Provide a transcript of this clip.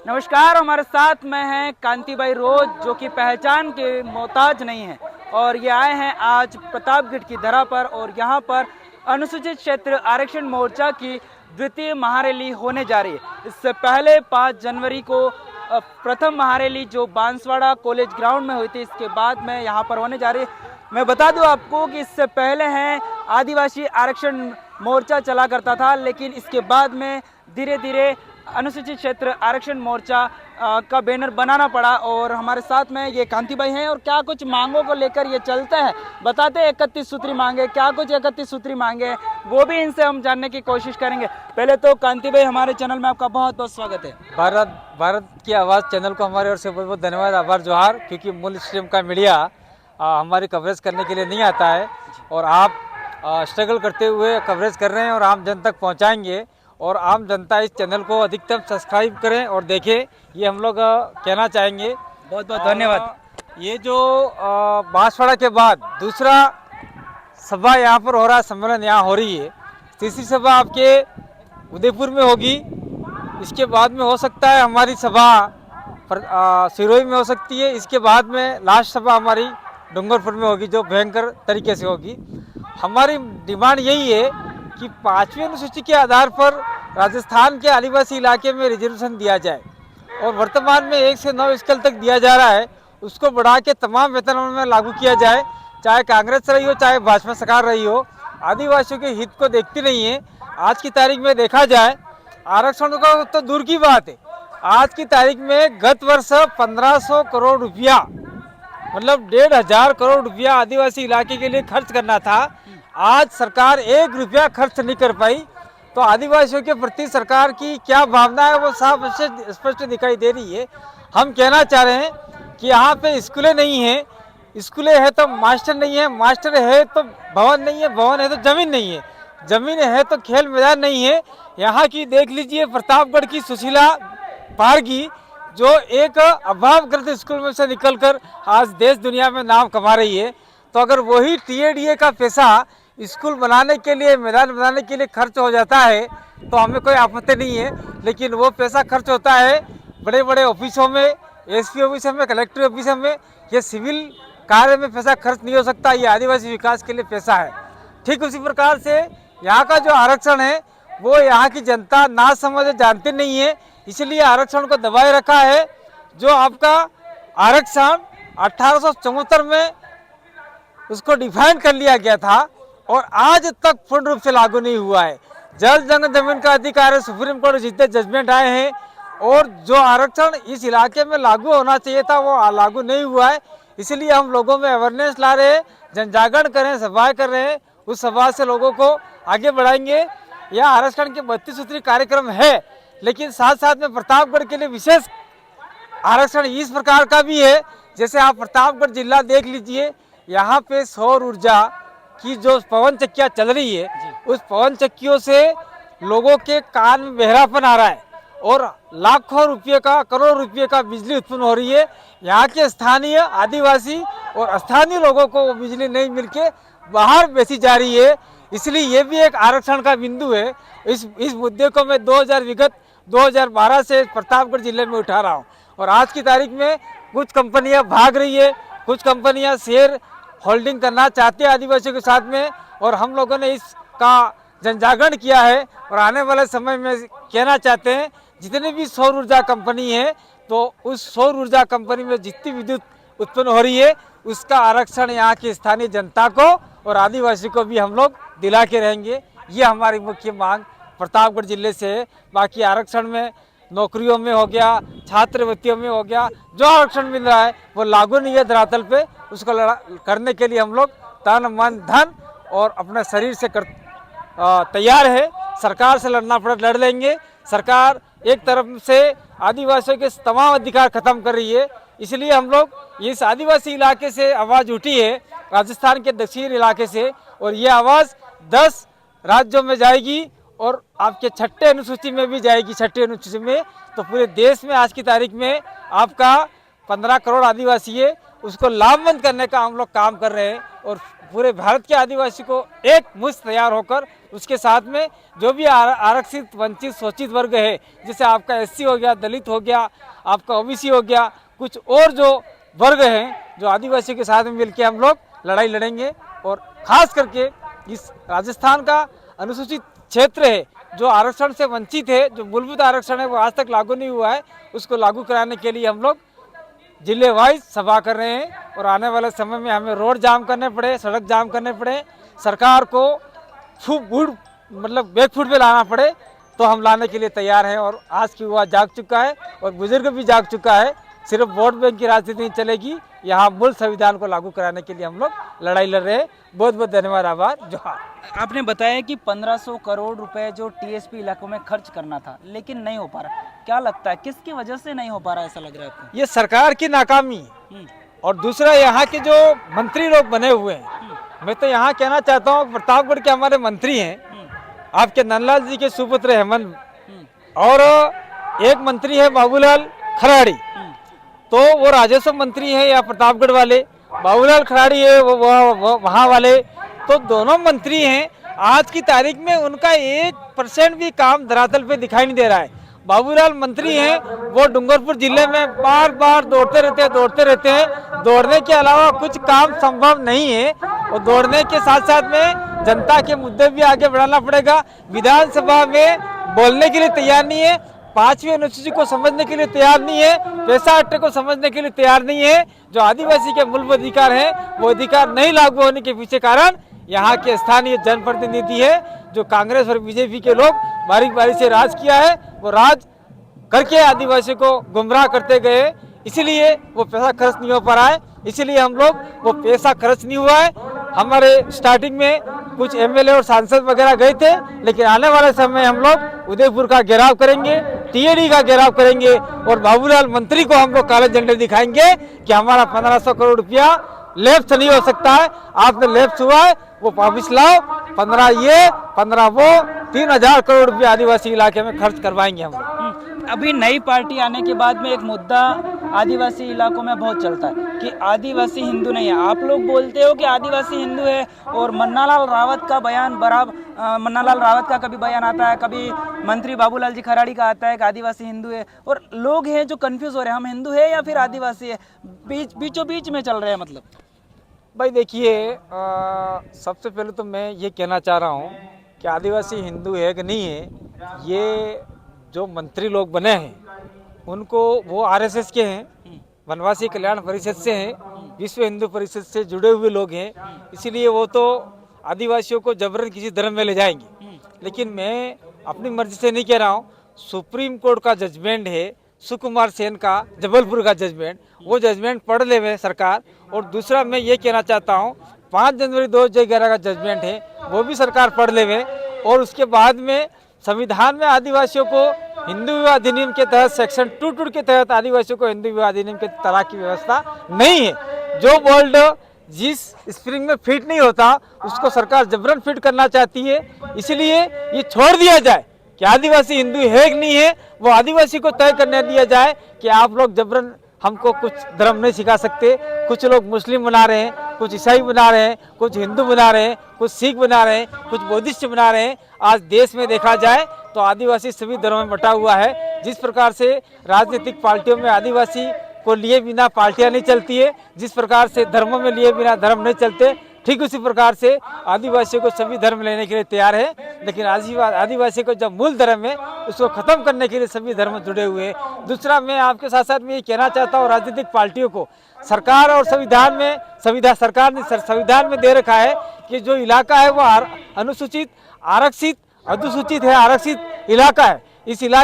नमस्कार, हमारे साथ में हैं कांति भाई रोज, जो कि पहचान के मोहताज नहीं है और ये आए हैं आज प्रतापगढ़ की धरा पर। और यहाँ पर अनुसूचित क्षेत्र आरक्षण मोर्चा की द्वितीय महारैली होने जा रही है। इससे पहले 5 जनवरी को प्रथम महारैली जो बांसवाड़ा कॉलेज ग्राउंड में हुई थी, इसके बाद में यहाँ पर होने जा रही है। मैं बता दूं आपको कि इससे पहले हैं आदिवासी आरक्षण मोर्चा चला करता था, लेकिन इसके बाद में धीरे धीरे अनुसूचित क्षेत्र आरक्षण मोर्चा का बैनर बनाना पड़ा। और हमारे साथ में ये कांति भाई हैं और क्या कुछ मांगों को लेकर ये चलते हैं, बताते हैं 31 सूत्री मांगे, क्या कुछ 31 सूत्री मांगे, वो भी इनसे हम जानने की कोशिश करेंगे। पहले तो कांति भाई, हमारे चैनल में आपका बहुत बहुत स्वागत है। भारत की आवाज़ चैनल को हमारे ओर से बहुत बहुत धन्यवाद, आभार, जोहार। क्योंकि मूल स्ट्रीम का मीडिया हमारी कवरेज करने के लिए नहीं आता है और आप स्ट्रगल करते हुए कवरेज कर रहे हैं और आम जन तक पहुंचाएंगे। और आम जनता इस चैनल को अधिकतम सब्सक्राइब करें और देखें, ये हम लोग कहना चाहेंगे। बहुत बहुत धन्यवाद। ये जो बांसवाड़ा के बाद दूसरा सभा यहाँ पर हो रहा है, सम्मेलन यहाँ हो रही है, तीसरी सभा आपके उदयपुर में होगी। इसके बाद में हो सकता है हमारी सभा सिरोही में हो सकती है। इसके बाद में लास्ट सभा हमारी डूंगरपुर में होगी, जो भयंकर तरीके से होगी। हमारी डिमांड यही है कि 5वीं अनुसूची के आधार पर राजस्थान के आदिवासी इलाके में रिजर्वेशन दिया जाए और वर्तमान में 1 से 9 स्केल तक दिया जा रहा है, उसको बढ़ा के तमाम वेतनों में लागू किया जाए। चाहे कांग्रेस रही हो, चाहे भाजपा सरकार रही हो, आदिवासियों के हित को देखती नहीं है। आज की तारीख में देखा जाए, आरक्षण का तो दूर की बात है, आज की तारीख में गत वर्ष 1500 करोड़ रुपया, मतलब 1500 करोड़ रुपया आदिवासी इलाके के लिए खर्च करना था। आज सरकार 1 रुपया खर्च नहीं कर पाई। तो आदिवासियों के प्रति सरकार की क्या भावना है वो साफ स्पष्ट दिखाई दे रही है। हम कहना चाह रहे हैं कि यहाँ पे स्कूलें नहीं है, स्कूलें है तो मास्टर नहीं है, मास्टर है तो भवन नहीं है, भवन है तो जमीन नहीं है, जमीन है तो खेल मैदान नहीं है। यहाँ की देख लीजिए प्रतापगढ़ की सुशीला पारगी, जो एक अभावग्रस्त स्कूल में से निकलकर आज देश दुनिया में नाम कमा रही है। तो अगर वही टीएडीए का पैसा स्कूल बनाने के लिए, मैदान बनाने के लिए खर्च हो जाता है तो हमें कोई आपत्ति नहीं है। लेकिन वो पैसा खर्च होता है बड़े बड़े ऑफिसों में, एसपी ऑफिसों में, कलेक्टर ऑफिसों में। ये सिविल कार्य में पैसा खर्च नहीं हो सकता, ये आदिवासी विकास के लिए पैसा है। ठीक उसी प्रकार से यहाँ का जो आरक्षण है वो यहाँ की जनता ना समझ जानती नहीं है, इसलिए आरक्षण को दबाए रखा है। जो आपका आरक्षण 1874 में उसको डिफाइन कर लिया गया था और आज तक पूर्ण रूप से लागू नहीं हुआ है। जल जंगल जमीन का अधिकार है, सुप्रीम कोर्ट जितने जजमेंट आए हैं, और जो आरक्षण इस इलाके में लागू होना चाहिए था वो लागू नहीं हुआ है। इसलिए हम लोगों में अवेयरनेस ला रहे हैं, जन जागरण कर रहे हैं, सभाएं कर रहे हैं। उस सभा से लोगों को आगे बढ़ाएंगे। यह आरक्षण के 32 सूत्री कार्यक्रम है, लेकिन साथ साथ में प्रतापगढ़ के लिए विशेष आरक्षण इस प्रकार का भी है। जैसे आप प्रतापगढ़ जिला देख लीजिए, यहाँ पे सौर ऊर्जा की जो पवन चक्कियाँ चल रही है, उस पवन चक्कियों से लोगों के कान में बहरापन आ रहा है और लाखों रुपये का, करोड़ रुपये का बिजली उत्पन्न हो रही है। यहाँ के स्थानीय आदिवासी और स्थानीय लोगों को वो बिजली नहीं मिलके बाहर बेची जा रही है। इसलिए ये भी एक आरक्षण का बिंदु है। इस मुद्दे को मैं 2012 से प्रतापगढ़ जिले में उठा रहा हूँ और आज की तारीख में कुछ कंपनियां भाग रही है, कुछ कंपनियां शेयर होल्डिंग करना चाहते हैं आदिवासियों के साथ में, और हम लोगों ने इसका जनजागरण किया है। और आने वाले समय में कहना चाहते हैं, जितनी भी सौर ऊर्जा कंपनी है, तो उस सौर ऊर्जा कंपनी में जितनी विद्युत उत्पन्न हो रही है उसका आरक्षण यहाँ की स्थानीय जनता को और आदिवासी को भी हम लोग दिला के रहेंगे। ये हमारी मुख्य मांग प्रतापगढ़ जिले से है। बाकी आरक्षण में नौकरियों में हो गया, छात्रवृत्तियों में हो गया, जो आरक्षण मिल रहा है वो लागू नहीं है धरातल पे। उसको करने के लिए हम लोग तन मन धन और अपने शरीर से तैयार है। सरकार से लड़ना पड़े लड़ लेंगे। सरकार एक तरफ से आदिवासियों के तमाम अधिकार खत्म कर रही है, इसलिए हम लोग इस आदिवासी इलाके से आवाज़ उठी है, राजस्थान के दक्षिण इलाके से, और ये आवाज़ 10 राज्यों में जाएगी और आपके 6ठे अनुसूची में भी जाएगी। 6ठे अनुसूची में तो पूरे देश में आज की तारीख में आपका 15 करोड़ आदिवासी है उसको लाभवंत करने का हम लोग काम कर रहे हैं और पूरे भारत के आदिवासी को एक मुश्त तैयार होकर उसके साथ में जो भी आरक्षित वंचित शोषित वर्ग है, जैसे आपका एससी हो गया, दलित हो गया, आपका ओबीसी हो गया, कुछ और जो वर्ग हैं जो आदिवासी के साथ में मिलकर हम लोग लड़ाई लड़ेंगे। और खास करके इस राजस्थान का अनुसूचित क्षेत्र है जो आरक्षण से वंचित है, जो मूलभूत आरक्षण है वो आज तक लागू नहीं हुआ है, उसको लागू कराने के लिए हम लोग जिले वाइज सभा कर रहे हैं। और आने वाले समय में हमें रोड जाम करने पड़े, सड़क जाम करने पड़े, सरकार को बैकफुट पे लाना पड़े तो हम लाने के लिए तैयार हैं। और आज की युवा जाग चुका है और बुजुर्ग भी जाग चुका है। सिर्फ वोट बैंक की राजनीति नहीं चलेगी, यहाँ मूल संविधान को लागू कराने के लिए हम लोग लड़ाई लड़ रहे हैं। बहुत बहुत धन्यवाद, आभार, जोहार। आपने बताया कि 1500 करोड़ रुपए जो टीएसपी इलाकों में खर्च करना था, लेकिन नहीं हो पा रहा। क्या लगता है किसकी वजह से नहीं हो पा रहा, ऐसा लग रहा है आपको? ये सरकार की नाकामी और दूसरा यहाँ के जो मंत्री लोग बने हुए हैं। मैं तो यहाँ कहना चाहता हूँ, प्रतापगढ़ के हमारे मंत्री हैं आपके नंदलाल जी के सुपुत्र हेमंत, और एक मंत्री है बाबूलाल खराड़ी, तो वो राजस्व मंत्री है या प्रतापगढ़ वाले, बाबूलाल खराड़ी है वो वहाँ वाले, तो दोनों मंत्री हैं। आज की तारीख में उनका 1% भी काम धरातल पे दिखाई नहीं दे रहा है। बाबूलाल मंत्री हैं, वो डूंगरपुर जिले में बार बार दौड़ते रहते हैं। दौड़ने के अलावा कुछ काम संभव नहीं है, और दौड़ने के साथ साथ में जनता के मुद्दे भी आगे बढ़ाना पड़ेगा। विधानसभा में बोलने के लिए तैयार नहीं है, 5वीं अनुसूची को समझने के लिए तैयार नहीं है, पैसा अट्टे को समझने के लिए तैयार नहीं है। जो आदिवासी के मूलभूत अधिकार हैं वो अधिकार नहीं लागू होने के पीछे कारण यहाँ के स्थानीय जनप्रतिनिधि है, जो कांग्रेस और बीजेपी के लोग बारीक बारीक से राज किया है, वो राज करके आदिवासी को गुमराह करते गए, इसीलिए वो पैसा खर्च नहीं हो पा रहा है। इसीलिए हम लोग वो पैसा खर्च नहीं हुआ है। हमारे स्टार्टिंग में कुछ एमएलए और सांसद वगैरह गए थे, लेकिन आने वाले समय हम लोग उदयपुर का घेराव करेंगे, टीएडी का घेराव करेंगे और बाबूलाल मंत्री को हम लोग काले झंडे दिखाएंगे कि हमारा 1500 करोड़ रुपया लैप्स नहीं हो सकता है। आपने लैप्स हुआ है वो वापिस लाओ, 15 ये 15 वो, 3000 करोड़ रुपया आदिवासी इलाके में खर्च करवाएंगे हम लोग। अभी नई पार्टी आने के बाद में एक मुद्दा आदिवासी इलाकों में बहुत चलता है कि आदिवासी हिंदू नहीं है। आप लोग बोलते हो कि आदिवासी हिंदू है, और मन्नालाल रावत का बयान मन्नालाल रावत का कभी बयान आता है, कभी मंत्री बाबूलाल जी खराड़ी का आता है कि आदिवासी हिंदू है, और लोग हैं जो कंफ्यूज हो रहे हैं, हम हिंदू है या फिर आदिवासी है, बीचों बीच में चल रहे हैं। मतलब भाई देखिए, सबसे पहले तो मैं ये कहना चाह रहा हूँ कि आदिवासी हिंदू है कि नहीं है, ये जो मंत्री लोग बने हैं उनको वो आरएसएस के हैं, वनवासी कल्याण परिषद से हैं, विश्व हिंदू परिषद से जुड़े हुए लोग हैं, इसीलिए वो तो आदिवासियों को जबरन किसी धर्म में ले जाएंगे। लेकिन मैं अपनी मर्जी से नहीं कह रहा हूँ, सुप्रीम कोर्ट का जजमेंट है, सुकुमार सेन का जबलपुर का जजमेंट, वो जजमेंट पढ़ ले वे सरकार। और दूसरा मैं ये कहना चाहता हूँ, 5 जनवरी 2011 का जजमेंट है, वो भी सरकार पढ़ ले वे। और उसके बाद में संविधान में आदिवासियों को हिंदू विवाह अधिनियम के तहत सेक्शन 22 के तहत आदिवासियों को हिंदू विवाह अधिनियम के तलाक की व्यवस्था नहीं है। जो बोल्ड जिस स्प्रिंग में फिट नहीं होता उसको सरकार जबरन फिट करना चाहती है, इसलिए ये छोड़ दिया जाए कि आदिवासी हिंदू है कि नहीं है, वो आदिवासी को तय करने दिया जाए कि आप लोग जबरन हमको कुछ धर्म नहीं सिखा सकते। कुछ लोग मुस्लिम बना रहे हैं, कुछ ईसाई बना रहे हैं, कुछ हिंदू बना रहे हैं, कुछ सिख बना रहे हैं, कुछ बौद्धिस्ट बना रहे हैं। आज देश में देखा जाए तो आदिवासी सभी धर्मों में बटा हुआ है। जिस प्रकार से राजनीतिक पार्टियों में आदिवासी को लिए बिना पार्टियां नहीं चलती है, जिस प्रकार से धर्मों में लिए बिना धर्म नहीं चलते, ठीक उसी प्रकार से आदिवासियों को सभी धर्म लेने के लिए तैयार है। लेकिन आदिवासी को जब मूल धर्म है उसको खत्म करने के लिए सभी धर्म जुड़े हुए हैं। दूसरा, मैं आपके साथ साथ में ये कहना चाहता हूँ, राजनीतिक पार्टियों को सरकार और संविधान में दे रखा है कि जो इलाका है वो अनुसूचित आरक्षित अधुसूचित है, आरक्षित इलाका है। इस इलाके